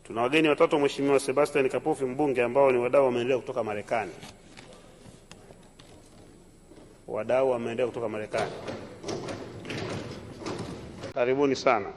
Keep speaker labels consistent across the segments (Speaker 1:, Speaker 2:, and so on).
Speaker 1: Tuna wageni watatu, Mheshimiwa Sebastian Kapufi mbunge, ambao ni wadau wa maendeleo kutoka Marekani. Wadau wa maendeleo kutoka Marekani, karibuni sana.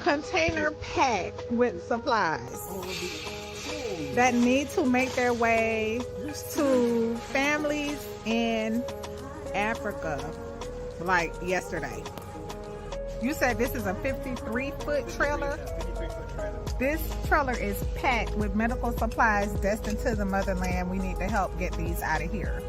Speaker 2: Container packed with supplies that need to make their way to families in Africa, like yesterday. You said this is a 53-foot trailer?
Speaker 3: 53-foot trailer.
Speaker 2: This trailer is packed with medical supplies destined to the motherland. We need to help get these out of here.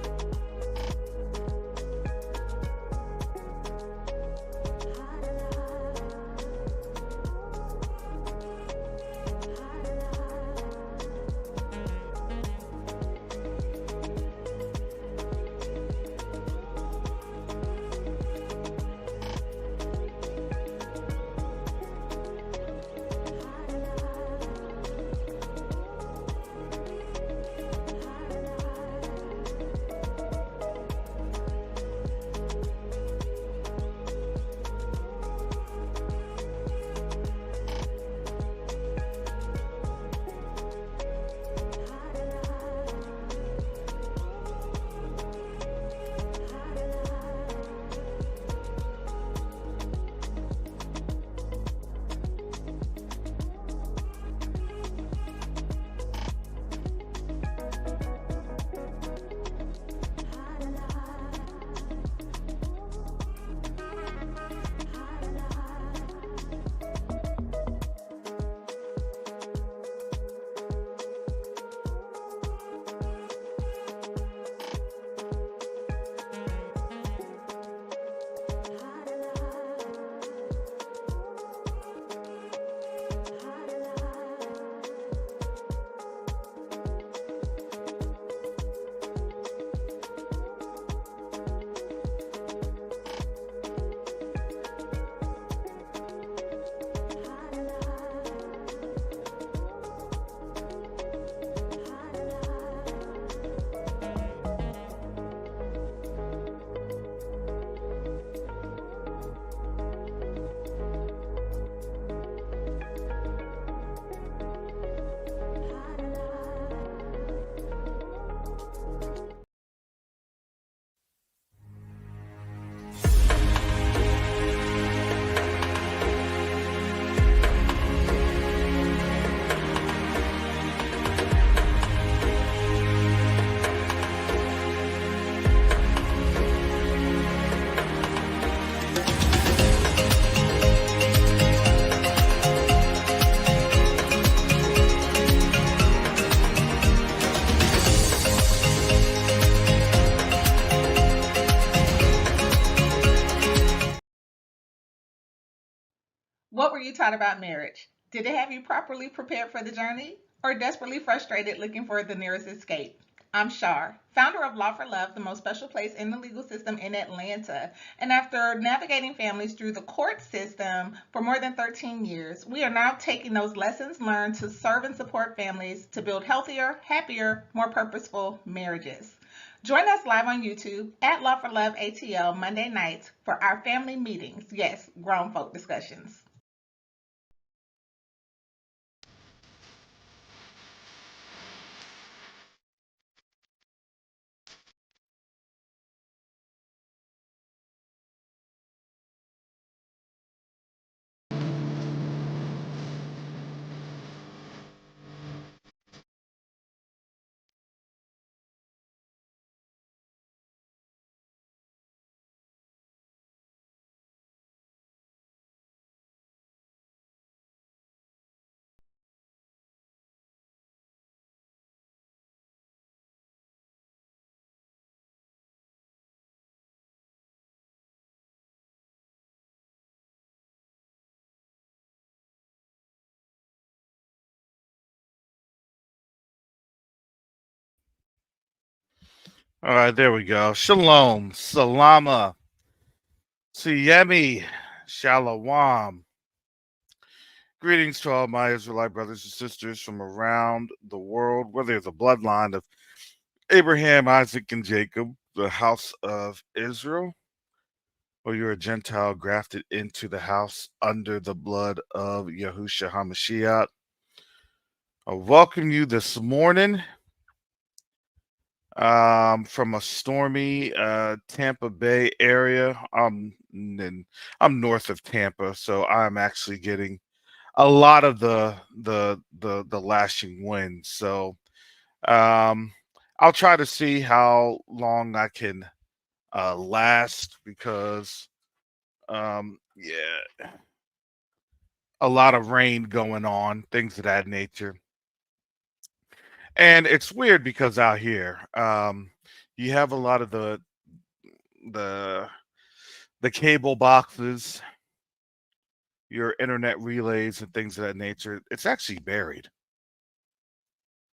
Speaker 2: What were you taught about marriage? Did it have you properly prepared for the journey or desperately frustrated looking for the nearest escape? I'm Shar, founder of Law for Love, the most special place in the legal system in Atlanta. And after navigating families through the court system for more than 13 years, we are now taking those lessons learned to serve and support families to build healthier, happier, more purposeful marriages. Join us live on YouTube at Law for Love ATL Monday nights for our family meetings. Yes, grown folk discussions.
Speaker 3: All right, there we go. Shalom, salama, siyemi, shalawam. Greetings to all my Israelite brothers and sisters from around the world, whether it's a bloodline of Abraham, Isaac, and Jacob, the house of Israel, or you're a Gentile grafted into the house under the blood of Yahushua HaMashiach. I welcome you this morning from a stormy Tampa Bay area. I'm north of Tampa, so I'm actually getting a lot of the lashing winds. So um, I'll try to see how long I can last because yeah, a lot of rain going on, things of that nature. And it's weird because out here, you have a lot of the the cable boxes, your internet relays, and things of that nature. It's actually buried.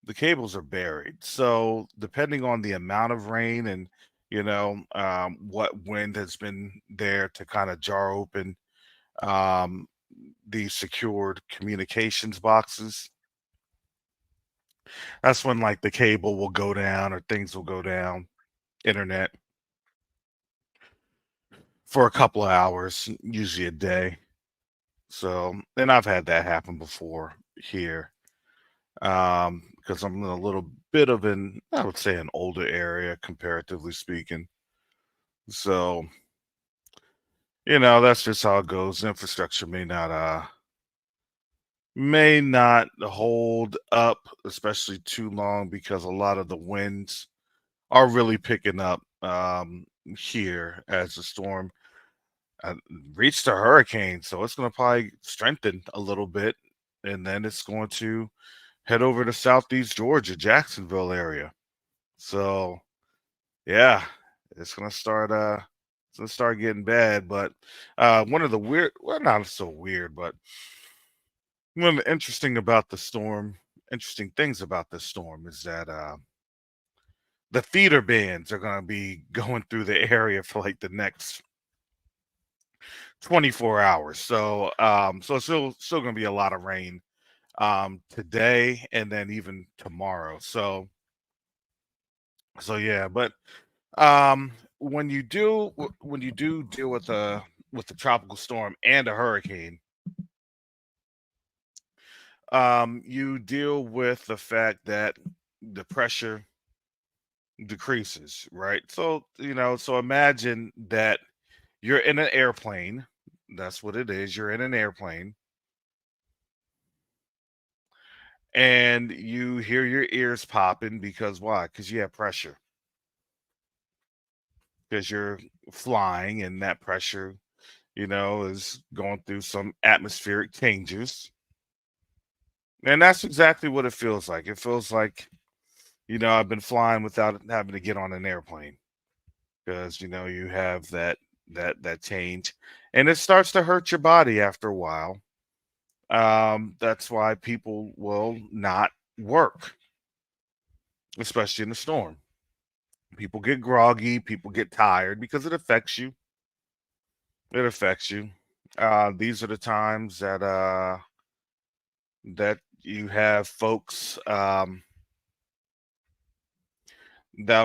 Speaker 3: The cables are buried. So depending on the amount of rain and what wind has been there to kind of jar open um, the secured communications boxes, that's when like the cable will go down or things will go down, internet for a couple of hours, usually a day. So, and I've had that happen before here because I'm in a little bit of I would say, an older area comparatively speaking. So, that's just how it goes. Infrastructure may not hold up, especially too long because a lot of the winds are really picking up here as the storm uh, reached a hurricane. So it's going to probably strengthen a little bit, and then it's going to head over to southeast Georgia, Jacksonville area. So yeah, it's gonna start getting bad. But one of the weird, well, not so weird, but one of the interesting things about this storm is that the theater bands are gonna be going through the area for like the next 24 hours. So it's still gonna be a lot of rain today and then even tomorrow. So yeah, but when you do deal with the tropical storm and a hurricane, you deal with the fact that the pressure decreases, right? So imagine that you're in an airplane. That's what it is. You're in an airplane and you hear your ears popping because why? Because you have pressure. Because you're flying and that pressure, is going through some atmospheric changes. And that's exactly what it feels like. It feels like, I've been flying without having to get on an airplane because, you have that change and it starts to hurt your body after a while. That's why people will not work, especially in the storm. People get groggy, people get tired because it affects you. It affects you. These are the times that you have folks that'll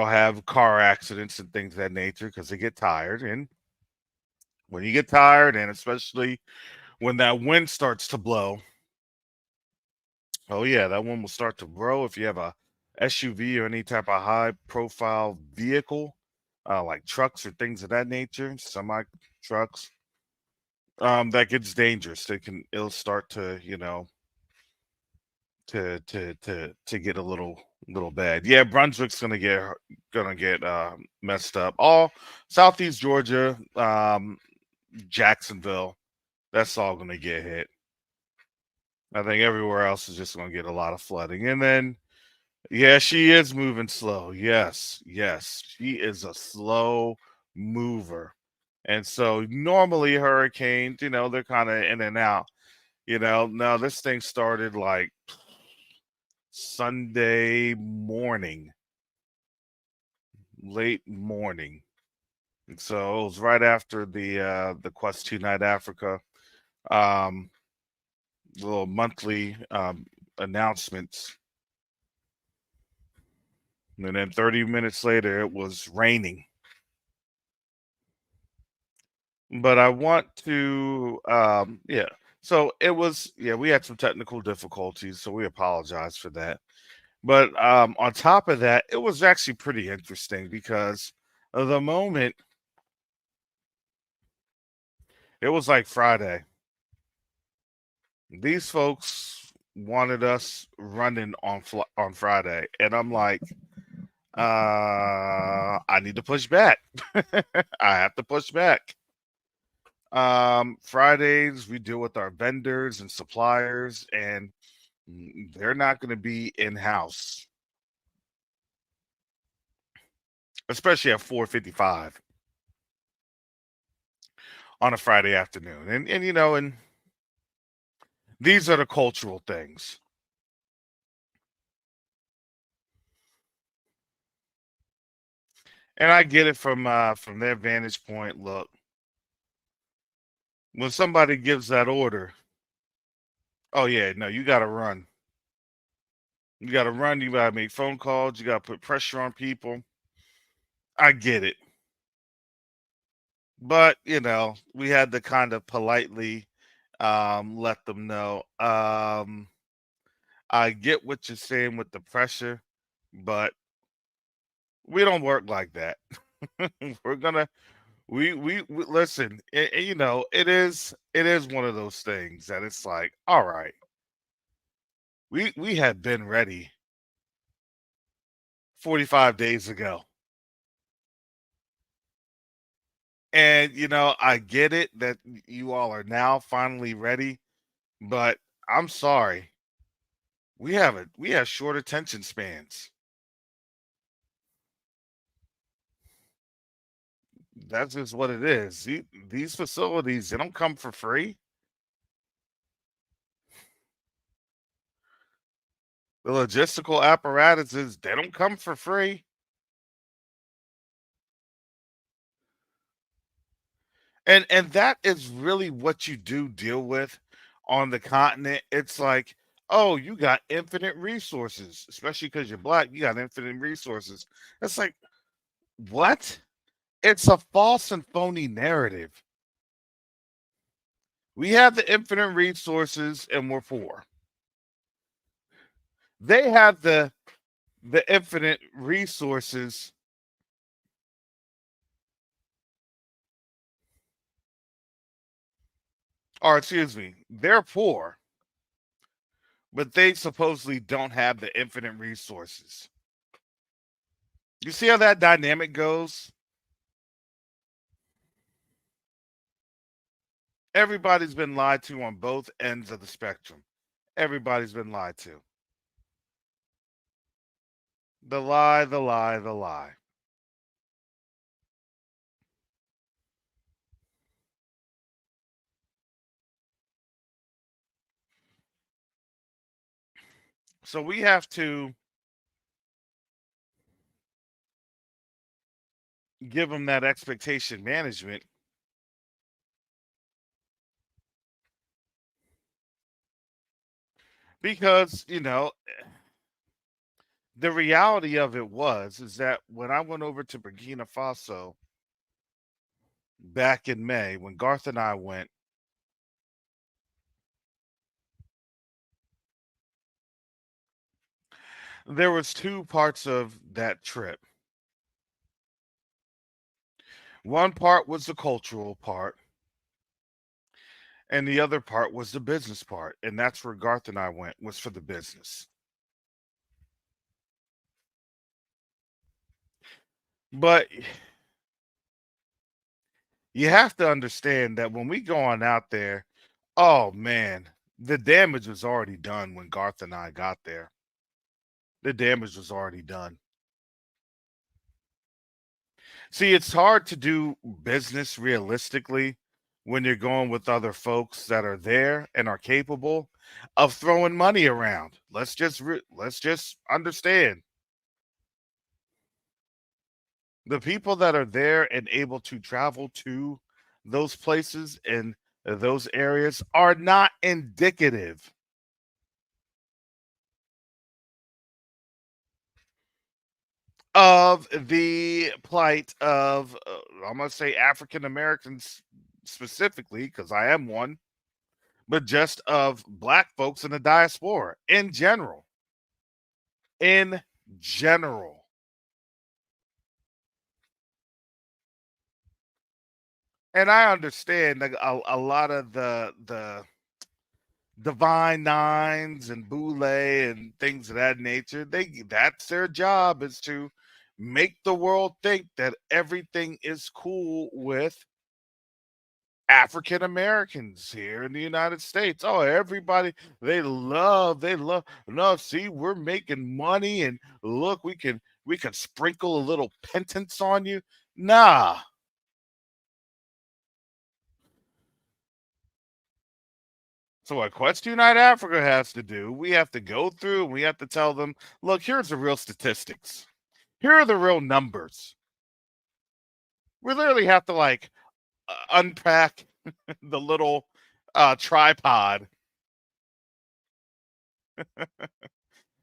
Speaker 3: have car accidents and things of that nature because they get tired. And when you get tired, and especially when that wind starts to blow, oh yeah, that one will start to grow. If you have a SUV or any type of high profile vehicle, like trucks or things of that nature, semi trucks, that gets dangerous. It'll start to, to get a little bad. Yeah, Brunswick's gonna get messed up. All southeast Georgia, Jacksonville, that's all gonna get hit. I think everywhere else is just gonna get a lot of flooding. And then yeah, she is moving slow. Yes, she is a slow mover. And so normally hurricanes, they're kind of in and out. Now this thing started like Sunday morning. late morning. And so it was right after the Quest 2 Night Africa um, little monthly announcements. And then 30 minutes later, it was raining. But I want to, yeah. So it was, yeah, we had some technical difficulties, so we apologize for that. But on top of that, it was actually pretty interesting because the moment it was like Friday, these folks wanted us running on Friday, and I'm like, I need to push back. I have to push back. Fridays we deal with our vendors and suppliers, and they're not going to be in house, especially at 4:55 on a Friday afternoon. And and these are the cultural things. And I get it from their vantage point. Look, when somebody gives that order, oh yeah, no, you got to run. You got to run. You got to make phone calls. You got to put pressure on people. I get it. But, we had to kind of politely let them know. I get what you're saying with the pressure, but we don't work like that. We're gonna we listen. It is one of those things that it's like, all right, we had been ready 45 days ago, and I get it that you all are now finally ready, but I'm sorry, we have short attention spans. That's just what it is. These facilities, they don't come for free. The logistical apparatuses, they don't come for free. And that is really what you do deal with on the continent. It's like, oh, you got infinite resources, especially because you're black, you got infinite resources. It's like, what? It's a false and phony narrative. We have the infinite resources and we're poor. They have the infinite resources, or excuse me, they're poor, but they supposedly don't have the infinite resources. You see how that dynamic goes? Everybody's been lied to on both ends of the spectrum. Everybody's been lied to. The lie, the lie, the lie. So we have to give them that expectation management because, the reality of it was is that when I went over to Burkina Faso back in May, when Garth and I went, there was two parts of that trip. One part was the cultural part, and the other part was the business part. And that's where Garth and I went, was for the business. But you have to understand that when we go on out there, oh man, the damage was already done when Garth and I got there. The damage was already done. See, it's hard to do business realistically when you're going with other folks that are there and are capable of throwing money around. Let's just understand. The people that are there and able to travel to those places and those areas are not indicative of the plight of, I'm going to say African Americans specifically, because I am one, but just of black folks in the diaspora in general. In general. And I understand like a lot of the Divine Nines and Boule and things of that nature. That's their job, is to make the world think that everything is cool with African Americans here in the United States. Oh, everybody, they love. No, see, we're making money, and look, we can sprinkle a little penance on you. Nah. So what Quest Unite Africa has to do, we have to go through and we have to tell them, look, here's the real statistics. Here are the real numbers. We literally have to like unpack the little tripod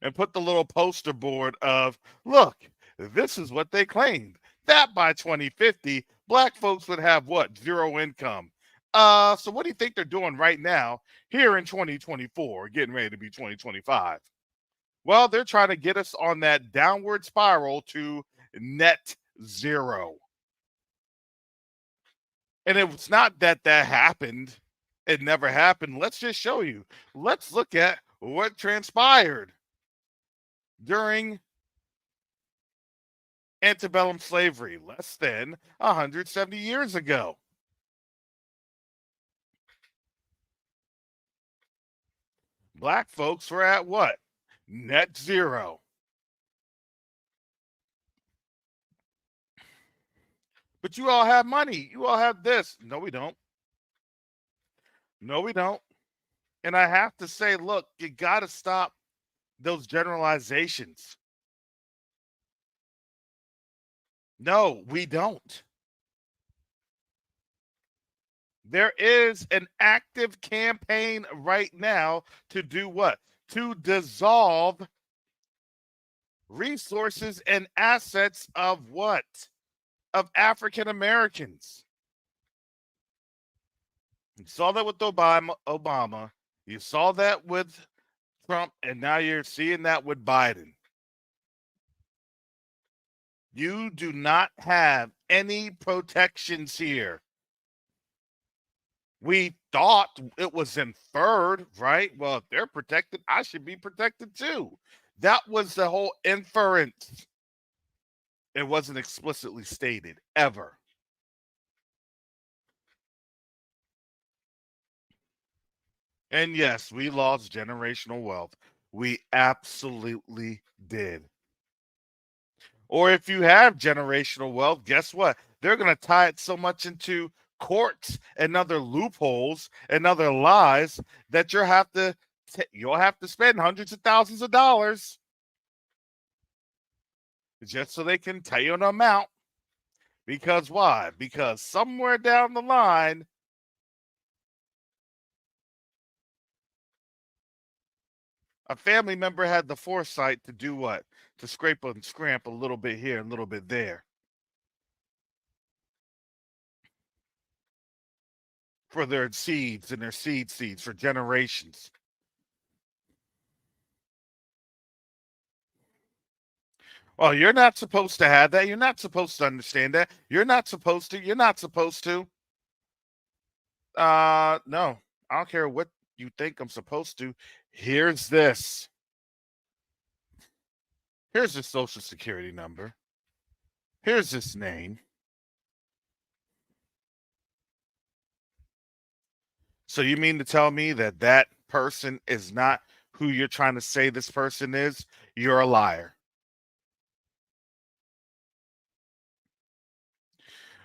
Speaker 3: and put the little poster board of, look, this is what they claimed. That by 2050, black folks would have what? Zero income. So what do you think they're doing right now here in 2024, getting ready to be 2025? Well, they're trying to get us on that downward spiral to net zero. And it's not that that happened. It never happened. Let's just show you. Let's look at what transpired during antebellum slavery less than 170 years ago. Black folks were at what? Net zero. But you all have money. You all have this. No, we don't. No, we don't. And I have to say, look, you got to stop those generalizations. No, we don't. There is an active campaign right now to do what? To dissolve resources and assets of what? Of African Americans. You saw that with Obama. You saw that with Trump, and now you're seeing that with Biden. You do not have any protections here. We thought it was inferred, right? Well, if they're protected, I should be protected too. That was the whole inference. It wasn't explicitly stated ever. And yes, we lost generational wealth. We absolutely did. Or if you have generational wealth, guess what? They're going to tie it so much into courts and other loopholes and other lies that you'll have to spend hundreds of thousands of dollars just so they can tell you an amount. Because why? Because somewhere down the line, a family member had the foresight to do what? To scrape and scramp a little bit here, a little bit there. For their seeds and their seeds for generations. Well, you're not supposed to have that. You're not supposed to understand that. You're not supposed to. You're not supposed to. No. I don't care what you think I'm supposed to. Here's this. Here's the social security number. Here's this name. So you mean to tell me that that person is not who you're trying to say this person is? You're a liar.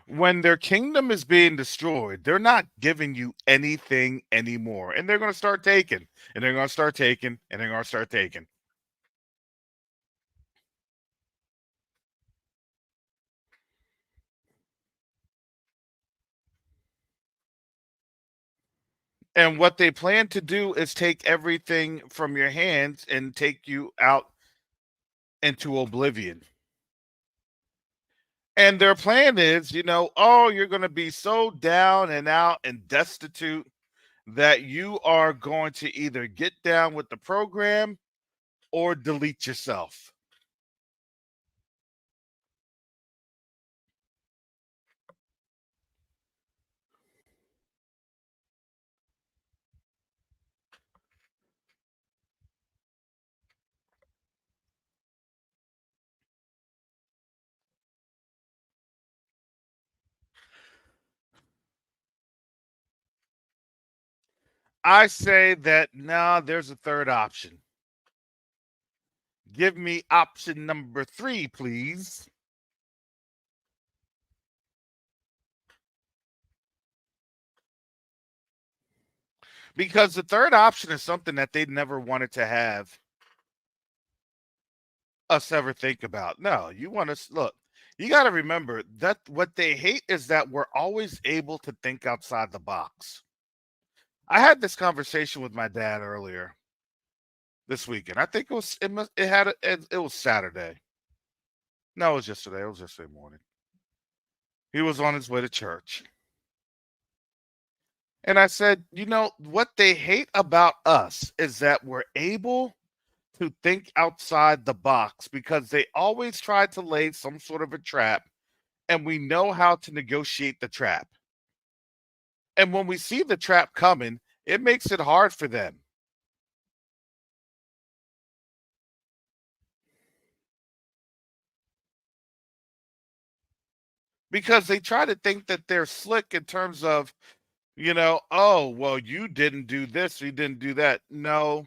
Speaker 3: When their kingdom is being destroyed, they're not giving you anything anymore. And they're going to start taking, and they're going to start taking, and they're going to start taking. And what they plan to do is take everything from your hands and take you out into oblivion. And their plan is, oh, you're going to be so down and out and destitute that you are going to either get down with the program or delete yourself. I say that now there's a third option. Give me option number 3, please. Because the third option is something that they never wanted to have us ever think about. No, you want to look. You got to remember that what they hate is that we're always able to think outside the box. I had this conversation with my dad earlier this weekend. I think it was Saturday. No, it was yesterday. It was yesterday morning. He was on his way to church. And I said, what they hate about us is that we're able to think outside the box because they always try to lay some sort of a trap and we know how to negotiate the trap. And when we see the trap coming, it makes it hard for them. Because they try to think that they're slick in terms of, oh, well, you didn't do this, you didn't do that. No,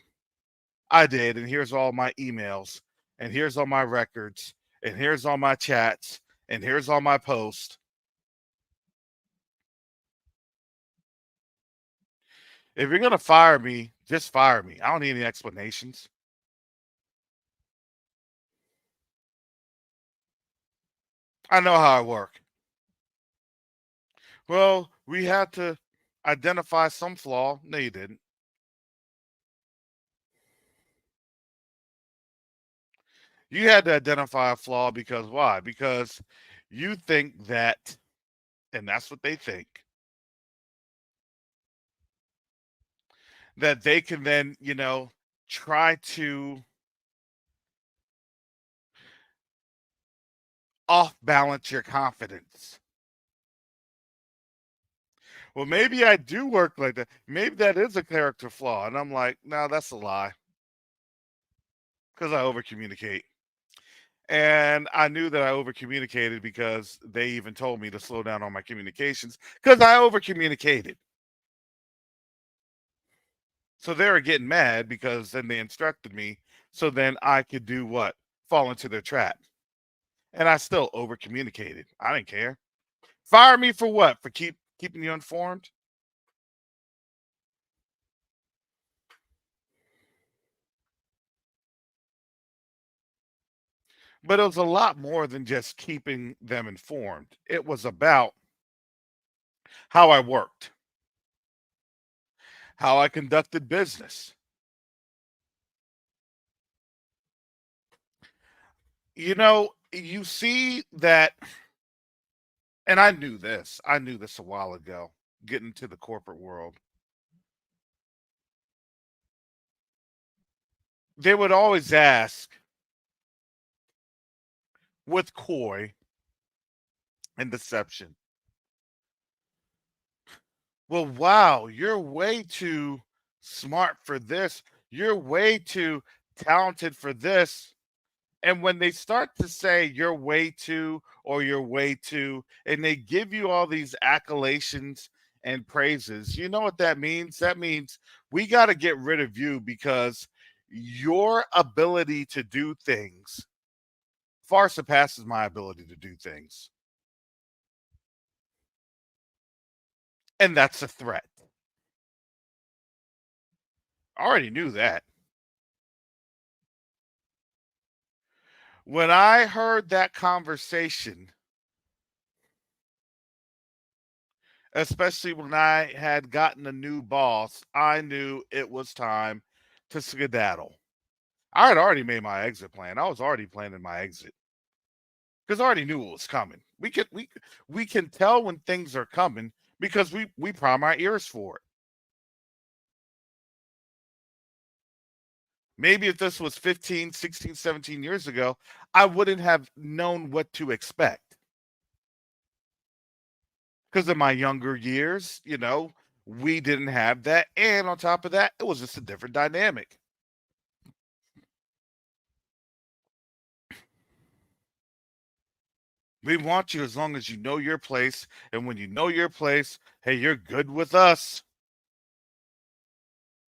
Speaker 3: I did. And here's all my emails, and here's all my records, and here's all my chats, and here's all my posts. If you're going to fire me, just fire me. I don't need any explanations. I know how I work. Well, we had to identify some flaw. No, you didn't. You had to identify a flaw because why? Because you think that, and that's what they think, that they can then, try to off balance your confidence. Well, maybe I do work like that. Maybe that is a character flaw. And I'm like, no, that's a lie because I over communicate. And I knew that I over communicated because they even told me to slow down on my communications because I over communicated. So they were getting mad because then they instructed me so then I could do what? Fall into their trap. And I still over communicated. I didn't care. Fire me for what? For keeping you informed? But it was a lot more than just keeping them informed. It was about how I worked, how I conducted business. You see that, and I knew this. I knew this a while ago, getting into the corporate world. They would always ask with coy and deception, well, wow, you're way too smart for this. You're way too talented for this. And when they start to say you're way too or you're way too, and they give you all these accolades and praises, you know what that means? That means we got to get rid of you because your ability to do things far surpasses my ability to do things. And that's a threat. I already knew that. When I heard that conversation, especially when I had gotten a new boss. I knew it was time to skedaddle. I had already made my exit plan. I was already planning my exit because I already knew it was coming. We can tell when things are coming because we prime our ears for it. Maybe if this was 15, 16, 17 years ago, I wouldn't have known what to expect. Because in my younger years, we didn't have that. And on top of that, it was just a different dynamic. We want you as long as you know your place. And when you know your place, hey, you're good with us.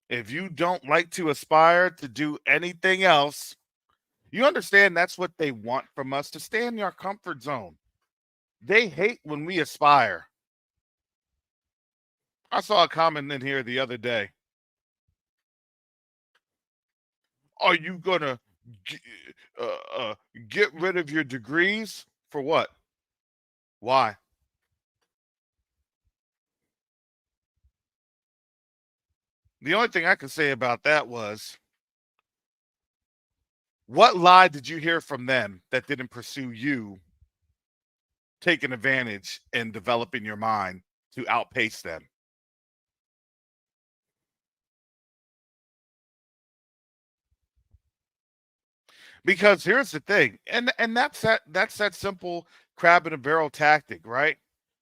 Speaker 3: If you don't like to aspire to do anything else, you understand that's what they want from us, to stay in our comfort zone. They hate when we aspire. I saw a comment in here the other day. Are you gonna g- uh, uh, get rid of your degrees for what? Why? The only thing I could say about that was, what lie did you hear from them that didn't pursue you taking advantage and developing your mind to outpace them? Because here's the thing, and that's that simple crab in a barrel tactic, right?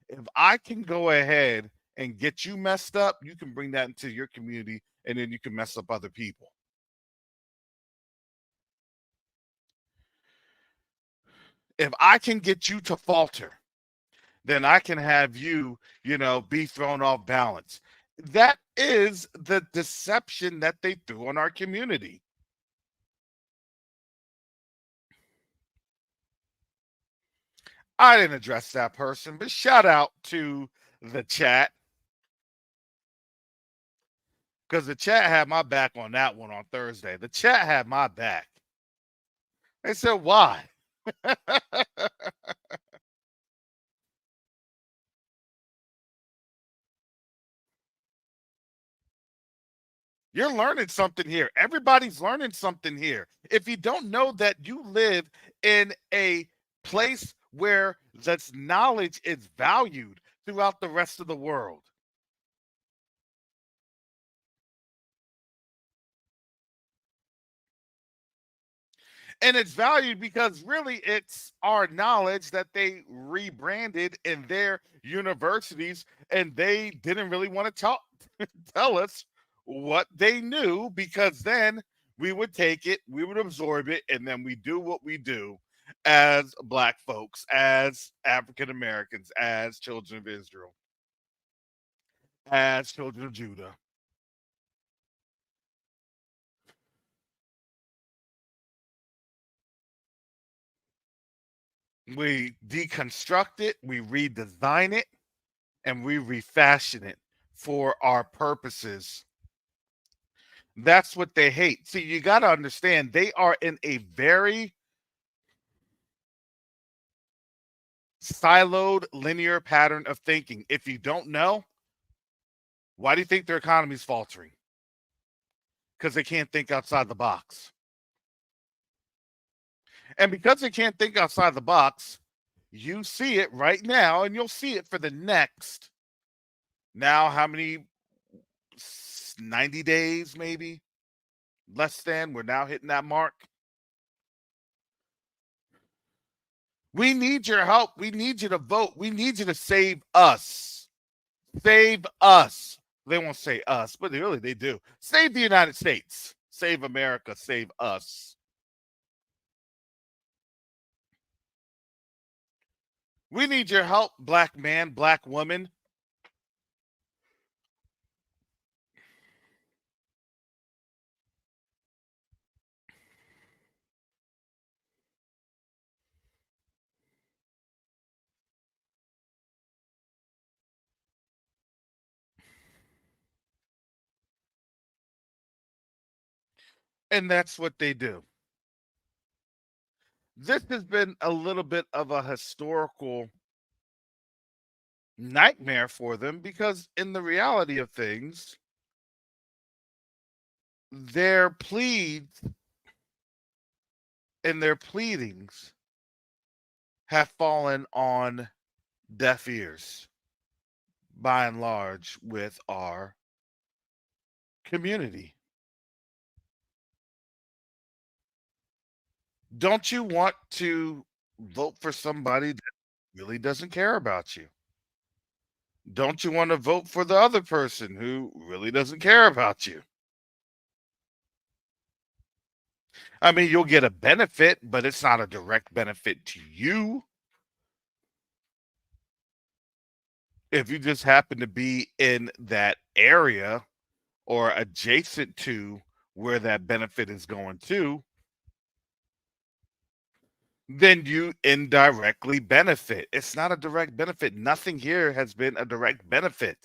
Speaker 3: If I can go ahead and get you messed up, you can bring that into your community, and then you can mess up other people. If I can get you to falter, then I can have you, be thrown off balance. That is the deception that they threw on our community. I didn't address that person, but shout out to the chat, because the chat had my back on that one on Thursday. The chat had my back. They said, why? You're learning something here. Everybody's learning something here. If you don't know that you live in a place where this knowledge is valued throughout the rest of the world, and it's valued because really it's our knowledge that they rebranded in their universities, and they didn't really want to tell us what they knew, because then we would take it, we would absorb it, and then we do what we do as Black folks, as African Americans, as children of Israel, as children of Judah. We deconstruct it, we redesign it, and we refashion it for our purposes. That's what they hate. See, you got to understand, they are in a very siloed, linear pattern of thinking. If you don't know, why do you think their economy is faltering? Because they can't think outside the box. And because they can't think outside the box, you see it right now, and you'll see it for the next, now, how many, 90 days, maybe less than, we're now hitting that mark. We need your help. We need you to vote. We need you to save us. Save us. They won't say us, but they do. Save the United States. Save America. Save us. We need your help, Black man, Black woman. And that's what they do. This has been a little bit of a historical nightmare for them because in the reality of things, their pleads and their pleadings have fallen on deaf ears by and large with our community. Don't you want to vote for somebody that really doesn't care about you? Don't you want to vote for the other person who really doesn't care about you? I mean, you'll get a benefit, but it's not a direct benefit to you. If you just happen to be in that area or adjacent to where that benefit is going to, then you indirectly benefit. It's not a direct benefit. Nothing here has been a direct benefit.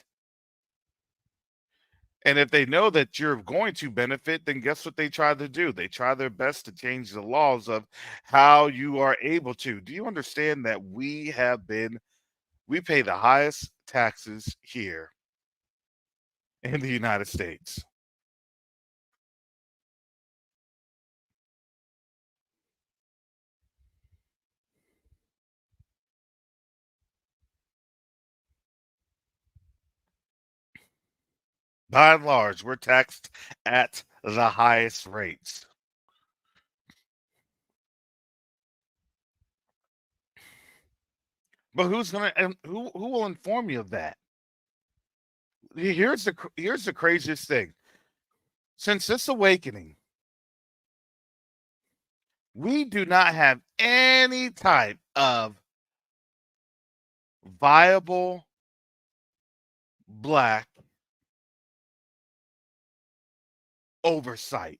Speaker 3: And if they know that you're going to benefit, then guess what they try to do? They try their best to change the laws of how you are able to. Do you understand that we pay the highest taxes here in the United States? By and large, we're taxed at the highest rates. But who will inform you of that? Here's the craziest thing. Since this awakening, we do not have any type of viable black oversight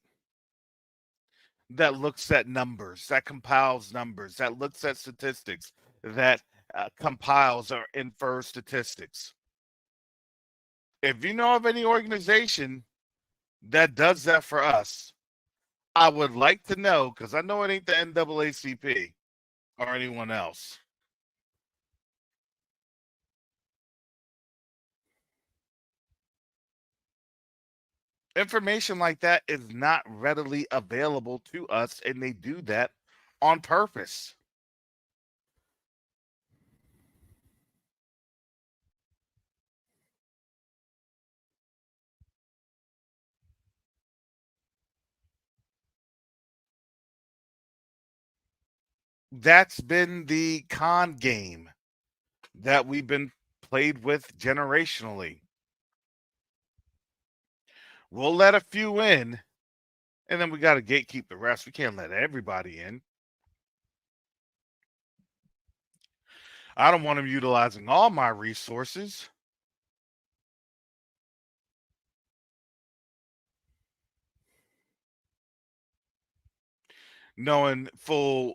Speaker 3: that looks at numbers, that compiles numbers, that looks at statistics, that compiles or infers statistics. If you know of any organization that does that for us, I would like to know because I know it ain't the NAACP or anyone else. Information like that is not readily available to us, and they do that on purpose. That's been the con game that we've been played with generationally. We'll let a few in, and then we got to gatekeep the rest. We can't let everybody in. I don't want them utilizing all my resources. Knowing full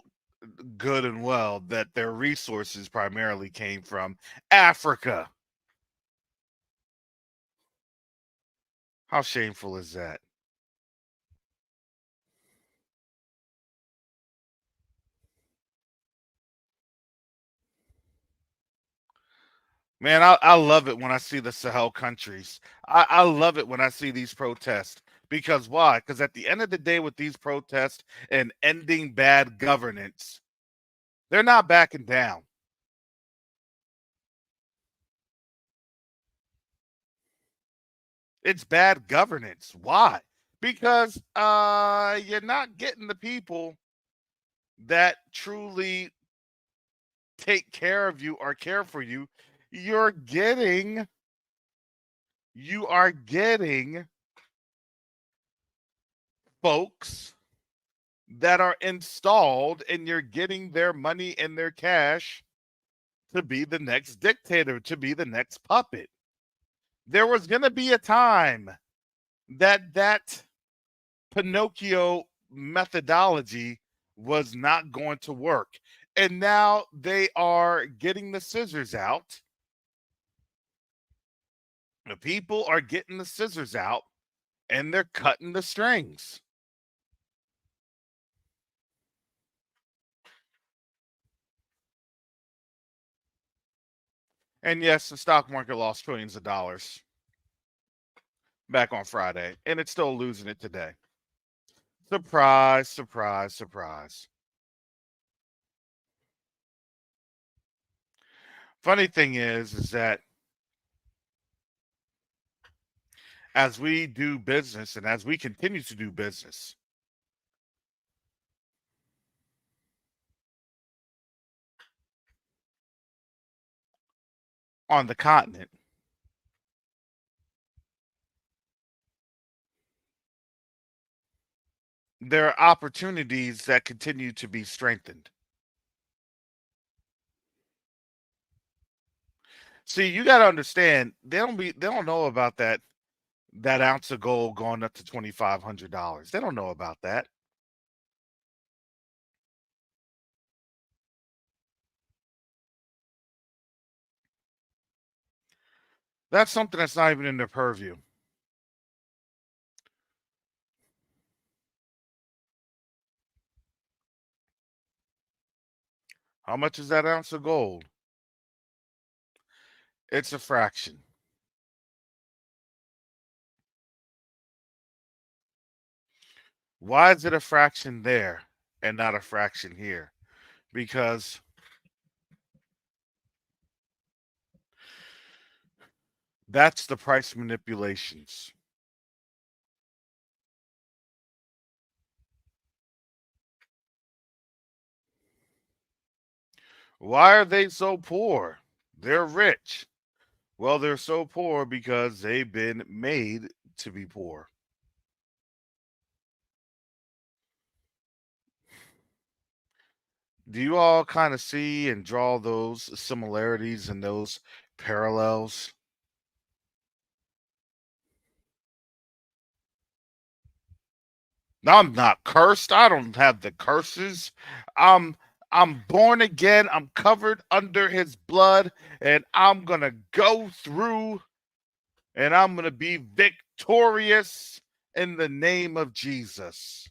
Speaker 3: good and well that their resources primarily came from Africa. How shameful is that? Man, I love it when I see the Sahel countries. I love it when I see these protests. Because why? Because at the end of the day, with these protests and ending bad governance, they're not backing down. It's bad governance. Why? Because you're not getting the people that truly take care of you or care for you. You're getting you are getting folks that are installed and you're getting their money and their cash to be the next dictator, to be the next puppet. There was going to be a time that Pinocchio methodology was not going to work. And now they are getting the scissors out. The people are getting the scissors out and they're cutting the strings. And yes, the stock market lost trillions of dollars back on Friday, and it's still losing it today. Surprise, surprise, surprise. Funny thing is that as we do business and as we continue to do business, on the continent, there are opportunities that continue to be strengthened. See, you got to understand, they don't know about that ounce of gold going up to $2,500. They don't know about that. That's something that's not even in their purview. How much is that ounce of gold? It's a fraction. Why is it a fraction there and not a fraction here? Because that's the price manipulations. Why are they so poor? They're rich. Well, they're so poor because they've been made to be poor. Do you all kind of see and draw those similarities and those parallels? I'm not cursed. I don't have the curses. I'm I'm born again. I'm covered under his blood and I'm going to go through and I'm going to be victorious in the name of Jesus.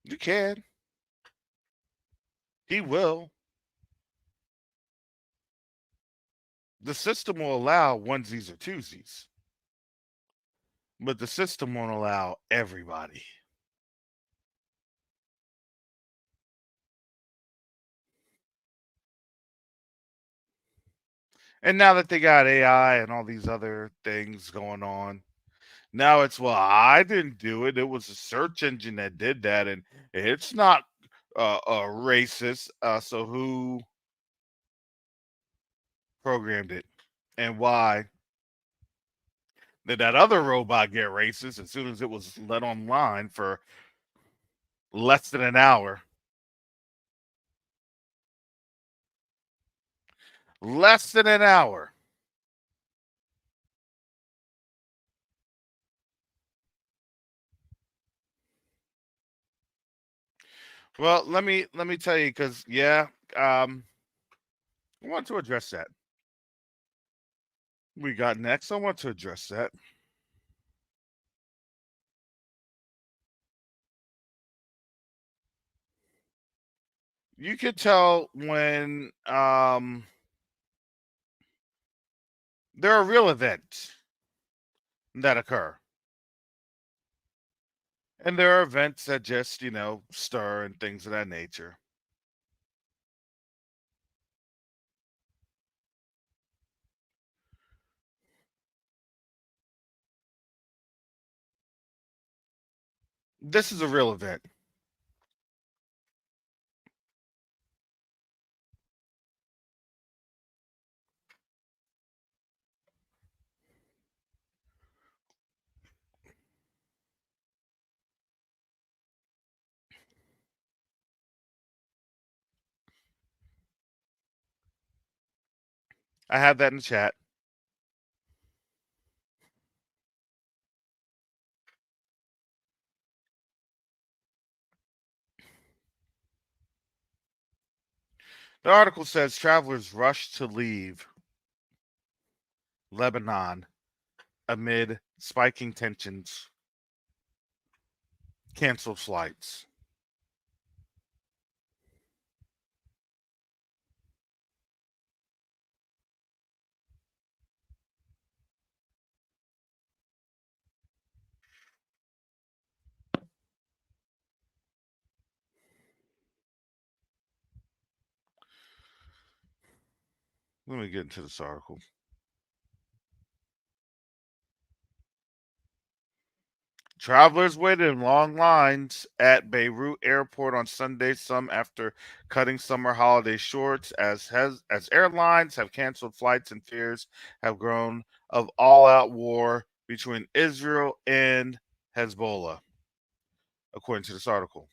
Speaker 3: You can. He will. The system will allow onesies or twosies, but the system won't allow everybody. And now that they got AI and all these other things going on, now it's, well, I didn't do it. It was a search engine that did that, and it's not racist. So who programmed it, and why did that other robot get racist as soon as it was let online for less than an hour? Less than an hour. Well, let me tell you, because yeah, I want to address that. We got next. I want to address that. You could tell when there are real events that occur, and there are events that just stir and things of that nature. This is a real event. I have that in the chat. The article says travelers rush to leave Lebanon amid spiking tensions, canceled flights. Let me get into this article. Travelers waited in long lines at Beirut airport on Sunday, some after cutting summer holiday shorts, as airlines have canceled flights and fears have grown of all-out war between Israel and Hezbollah, according to this article.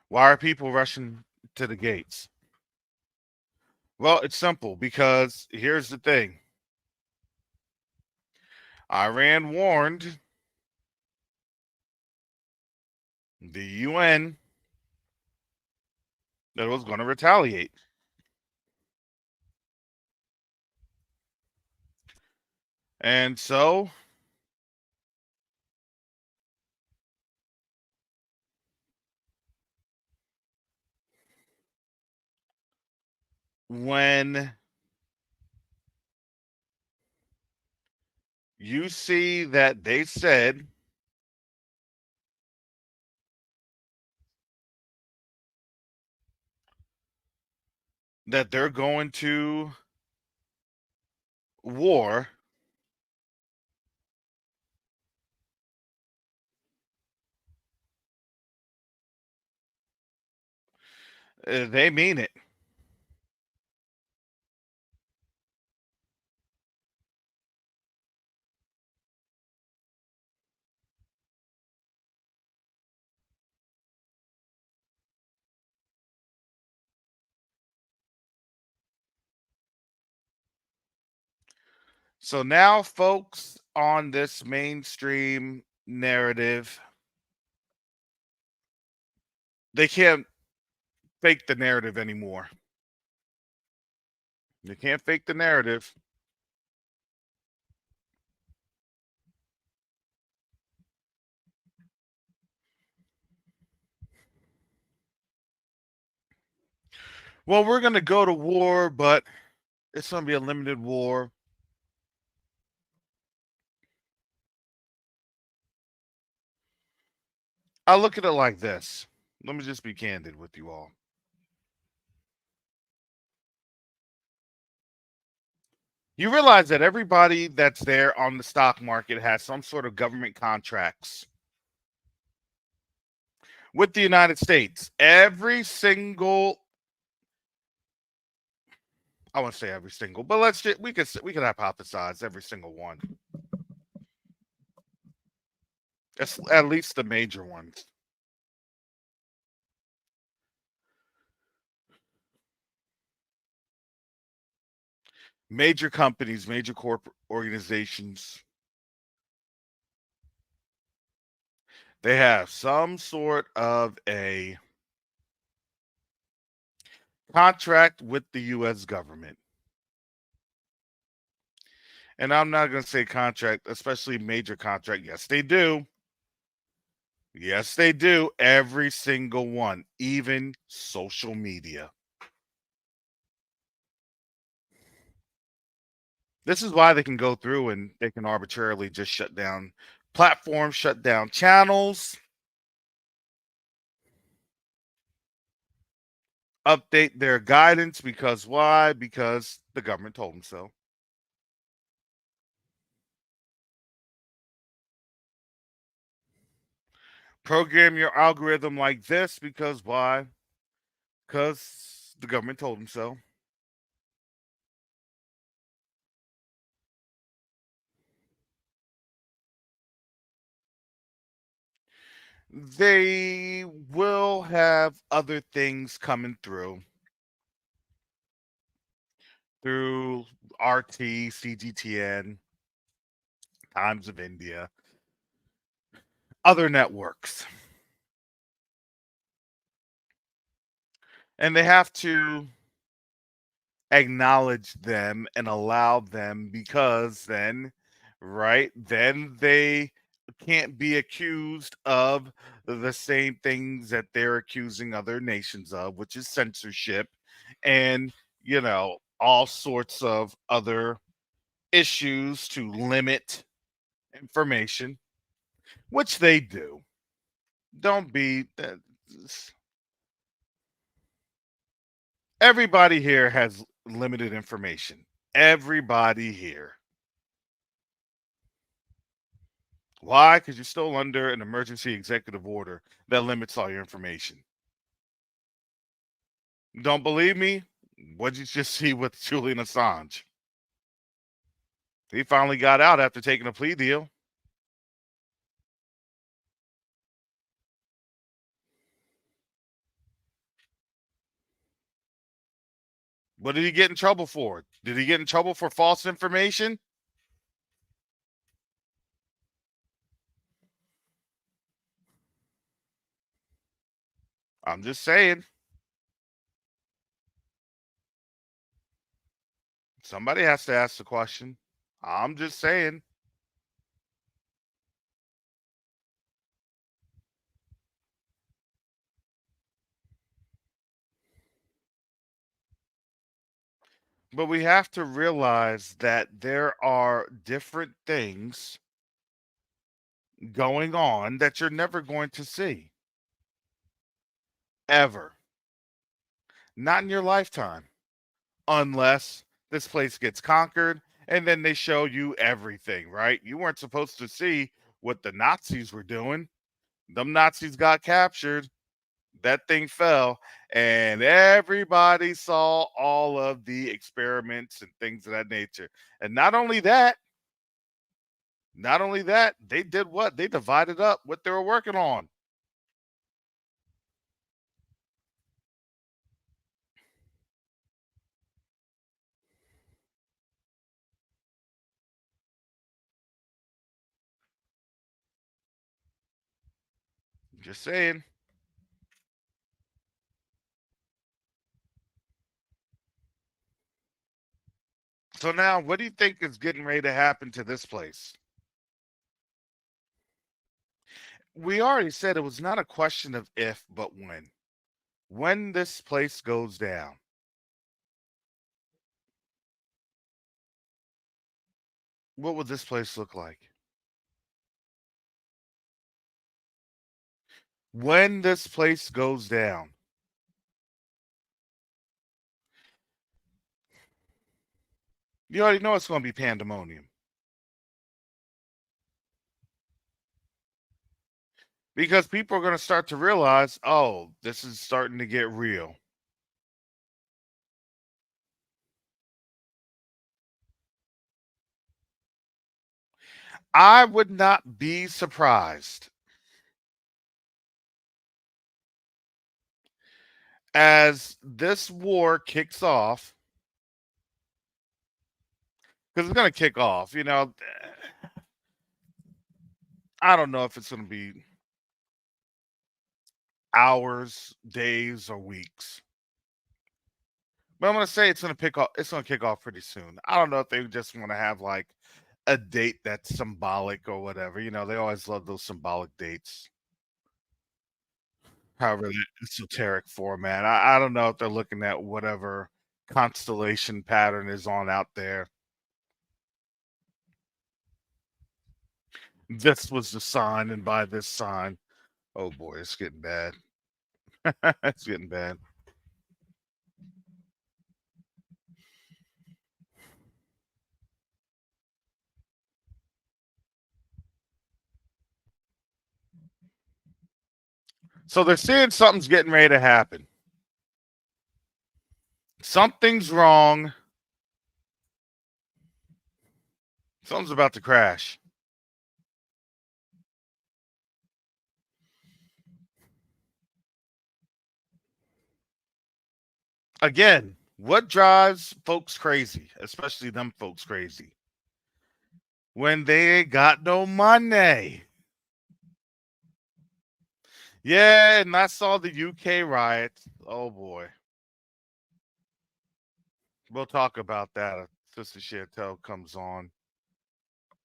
Speaker 3: Why are people rushing to the gates? Well, it's simple because here's the thing. Iran warned the UN that it was going to retaliate. And so when you see that they said that they're going to war, they mean it. So now, folks, on this mainstream narrative, they can't fake the narrative anymore. They can't fake the narrative. Well, we're going to go to war, but it's going to be a limited war. I look at it like this. Let me just be candid with you all. You realize that everybody that's there on the stock market has some sort of government contracts with the United States. Every single, I won't say every single, but we could hypothesize every single one. It's at least the major ones. Major companies, major corporate organizations, they have some sort of a contract with the US government. And I'm not going to say contract, especially major contract. Yes, they do. Yes, they do. Every single one, even social media. This is why they can go through and they can arbitrarily just shut down platforms, shut down channels, update their guidance because why? Because the government told them so. Program your algorithm like this because why? Because the government told them so. They will have other things coming through RT, CGTN, Times of India, other networks. And they have to acknowledge them and allow them because then, right, then they can't be accused of the same things that they're accusing other nations of, which is censorship and, all sorts of other issues to limit information, which they do. Don't be. Everybody here has limited information. Everybody here. Why? Because you're still under an emergency executive order that limits all your information. Don't believe me? What'd you just see with Julian Assange? He finally got out after taking a plea deal. What did he get in trouble for? Did he get in trouble for false information? I'm just saying. Somebody has to ask the question. I'm just saying. But we have to realize that there are different things going on that you're never going to see. Ever. Not in your lifetime. Unless this place gets conquered and then they show you everything, right? You weren't supposed to see what the Nazis were doing. Them Nazis got captured, that thing fell, and everybody saw all of the experiments and things of that nature. And not only that, they did what? They divided up what they were working on. Just saying. So now, what do you think is getting ready to happen to this place? We already said it was not a question of if, but when. When this place goes down, what would this place look like? When this place goes down, you already know it's going to be pandemonium because people are going to start to realize, oh, this is starting to get real. I would not be surprised as this war kicks off, because it's going to kick off. I don't know if it's going to be hours, days, or weeks. But I'm gonna say it's gonna pick off. It's gonna kick off pretty soon. I don't know if they just want to have like a date that's symbolic or whatever. They always love those symbolic dates. However, that esoteric format. I don't know if they're looking at whatever constellation pattern is on out there. This was the sign, and by this sign, oh boy, it's getting bad. It's getting bad. So they're seeing something's getting ready to happen. Something's wrong. Something's about to crash. Again, what drives folks crazy, especially them folks crazy? When they ain't got no money. Yeah, and I saw the UK riots. Oh boy. We'll talk about that if Sister Chantel comes on.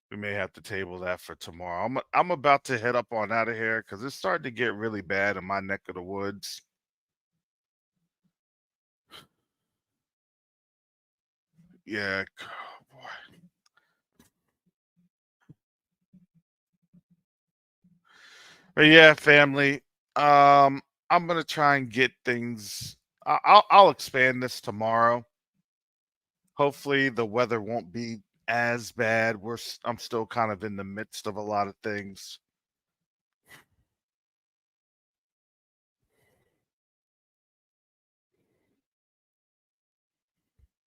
Speaker 3: We may have to table that for tomorrow. I'm about to head up on out of here because it's starting to get really bad in my neck of the woods. Yeah, oh boy. But yeah, family. I'm gonna try and get things. I'll expand this tomorrow. Hopefully, the weather won't be as bad. I'm still kind of in the midst of a lot of things.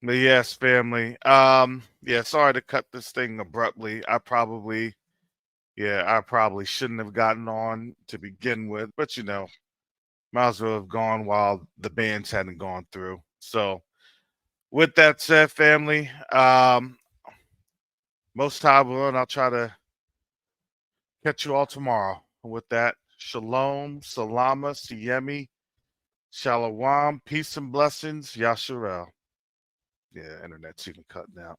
Speaker 3: But yes, family. Yeah, sorry to cut this thing abruptly. I probably shouldn't have gotten on to begin with, but might as well have gone while the bands hadn't gone through. So, with that said, family, most time will, I'll try to catch you all tomorrow. With that, shalom, salama, siyemi, shalom, peace and blessings, yasharel. Yeah, internet's even cutting out.